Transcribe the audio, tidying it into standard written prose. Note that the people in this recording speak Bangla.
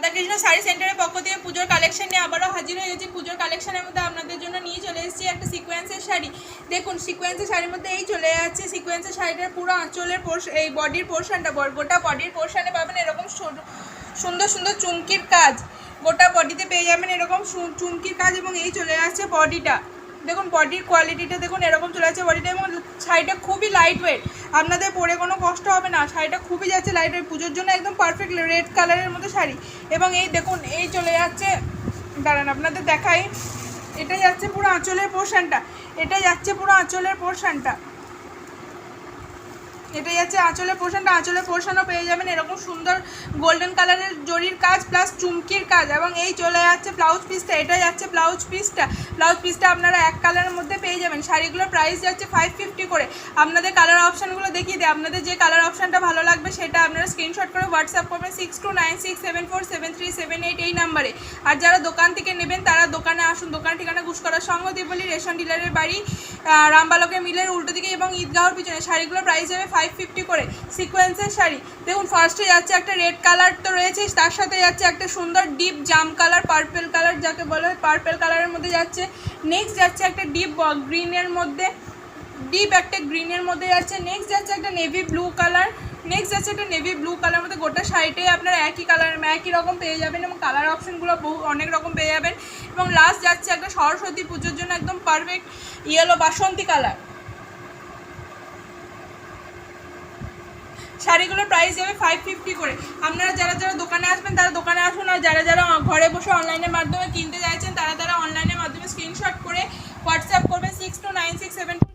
রাধাকৃষ্ণ শাড়ি সেন্টারের পক্ষ থেকে পুজোর কালেকশন নিয়ে আবারও হাজির হয়ে গেছি। পুজোর কালেকশনের মধ্যে আপনাদের জন্য নিয়ে চলে এসেছি একটা সিকোয়েন্সের শাড়ি। দেখুন সিকোয়েন্সের শাড়ির মধ্যে এই চলে যাচ্ছে সিকোয়েন্সের শাড়িটার পুরো আঁচলের এই বডির পোর্শনটা, গোটা বডির পোর্শনে পাবেন এরকম সুন্দর সুন্দর চুমকির কাজ। গোটা বডিতে পেয়ে যাবেন এরকম চুমকির কাজ এবং এই চলে যাচ্ছে বডিটা। দেখুন বডির কোয়ালিটিটা দেখুন এরকম চলে যাচ্ছে বডিটা, এবং শাড়িটা খুবই লাইট ওয়েট, আপনাদের পরে কোনো কষ্ট হবে না। শাড়িটা খুবই যাচ্ছে লাইট ওয়েট, পুজোর জন্য একদম পারফেক্ট রেড কালারের মধ্যে শাড়ি। এবং এই দেখুন এই চলে যাচ্ছে, দাঁড়ান আপনাদের দেখাই, এটা যাচ্ছে পুরো আঁচলের পোর্শনটা, এটা যাচ্ছে পুরো আঁচলের পোর্শনটা, এটা যাচ্ছে আঁচলের পোর্শনটা। আঁচলের পোর্শনও পেয়ে যাবেন এরকম সুন্দর গোল্ডেন কালারের জরির কাজ প্লাস চুমকির কাজ। এবং এই চলে যাচ্ছে ব্লাউজ পিসটা, এটা যাচ্ছে ব্লাউজ পিসটা আপনারা এক কালারের মধ্যে পেয়ে যাবেন। শাড়িগুলোর প্রাইস যাচ্ছে 550 করে। আপনাদের কালার অপশানগুলো দেখিয়ে দিই, আপনাদের যে কালার অপশানটা ভালো লাগবে সেটা আপনারা স্ক্রিনশট করে হোয়াটসঅ্যাপ করবেন 6296747378 এই নাম্বারে। আর যারা দোকান থেকে নেবেন তারা দোকানে আসুন। দোকান ঠিকানা গুসকরার সংঘদেবলী রেশন ডিলারের বাড়ি, রামবালকের মিলের উল্টো দিকে এবং ঈদগাহর পিছনে। শাড়িগুলোর প্রাইস যাবে 550 করে। সিকোয়েন্সের শাড়ি দেখুন, ফার্স্টে যাচ্ছে একটা রেড কালার তো রয়েছে, তার সাথে যাচ্ছে একটা সুন্দর ডিপ জাম কালার, পার্পেল কালার যাকে বলা হয়, পার্পেল কালারের মধ্যে যাচ্ছে। নেক্সট যাচ্ছে একটা ডিপ গ্রিনের মধ্যে, ডিপ একটা গ্রিনের মধ্যে যাচ্ছে। নেক্সট যাচ্ছে একটা নেভি ব্লু কালার, নেক্সট যাচ্ছে একটা নেভি ব্লু কালার মধ্যে। গোটা শাড়িটাই আপনারা একই কালার একই রকম পেয়ে যাবেন এবং কালার অপশনগুলো অনেক রকম পেয়ে যাবেন। এবং লাস্ট যাচ্ছে একটা সরস্বতী পুজোর জন্য একদম পারফেক্ট ইয়েলো বাসন্তী কালার। শাড়িগুলোর প্রাইস যাবে 550 করে। আপনারা যারা যারা দোকানে আসবেন তারা দোকানে আসুন, আর যারা যারা ঘরে বসে অনলাইনের মাধ্যমে কিনতে চাইছেন তারা অনলাইনের মাধ্যমে স্ক্রিনশট করে হোয়াটসঅ্যাপ করবেন 629674